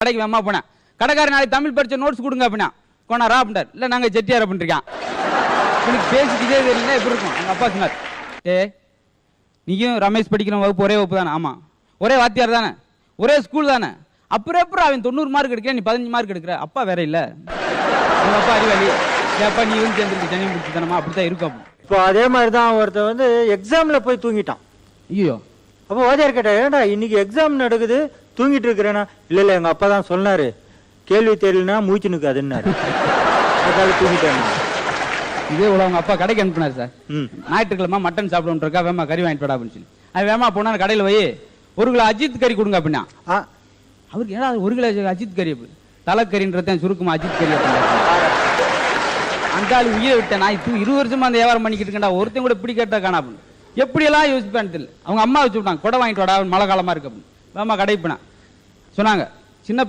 கடைக்கு வேமா போனேன். கடைக்காரர் நாளைக்கு தமிழ் படிச்ச நோட்ஸ் கொடுங்க அப்படின்னா கொண்டாரா அப்படின்ட்டார். இல்லை நாங்கள் செட்டியார் அப்படின்ட்டுருக்கான். எனக்கு பேசிக்கிட்டே தெரியல எப்படி இருக்கும். எங்கள் அப்பா சொன்னார், நீயும் ரமேஷ் படிக்கிற வகுப்பு ஒரே வகுப்பு தானே? ஆமாம். ஒரே வாத்தியார் தானே? ஒரே ஸ்கூல் தானே? அப்புறம் அவன் 90 மார்க் எடுக்கிறேன், நீ 15 மார்க் எடுக்கிற. அப்பா வேற இல்லை, உங்கள் அப்பா அறிவாளி. அப்பா நீ வந்து சேர்ந்துருக்கு ஜனியம் பிடிச்சி தானமா, அப்படித்தான் இருக்கும். இப்போ அதே மாதிரி தான் ஒருத்தர் வந்து எக்ஸாமில் போய் தூங்கிட்டான். ஐயோ. அப்போ வாத்தியார் கேட்டா, ஏன்டா இன்னைக்கு எக்ஸாம் நடக்குது தூங்கிட்டு இருக்கிறேன்னா? இல்லை எங்கள் அப்பா தான் சொன்னார், கேள்வி தெரியலனா மூச்சு நிற்காதுன்னாரு. தூங்கிட்டேன். இதே உள்ள அவங்க அப்பா கடைக்கு அனுப்பினார் சார். ஞாயிற்றுக்கிழமை மட்டன் சாப்பிடுறா, வேமா கறி வாங்கிட்டு போடா அப்படின்னு சொல்லி. அது வேமா போனா கடையில் போய் 1 கிலோ அஜித் கறி கொடுங்க அப்படின்னா. அவருக்கு ஏன்னா 1 கிலோ அஜித் கறி தலைக்கறின்றத சுருக்குமா அஜித் கறி அந்த ஆள் உயிரை விட்டேன். நான் 20 வருஷமா அந்த வியாபாரம் பண்ணிக்கிட்டு இருக்கேன்டா, ஒருத்தையும் கூட இப்படி கேட்டா காணா அப்படின்னு எப்படியெல்லாம் யோசிப்பேன் தெரியல. அவங்க அம்மா வச்சு விட்டாங்க, கொடை வாங்கிட்டு வாடா மழை காலமா இருக்கு அப்படின்னு. வேமா கடை போனா சொன்னாங்க, சின்ன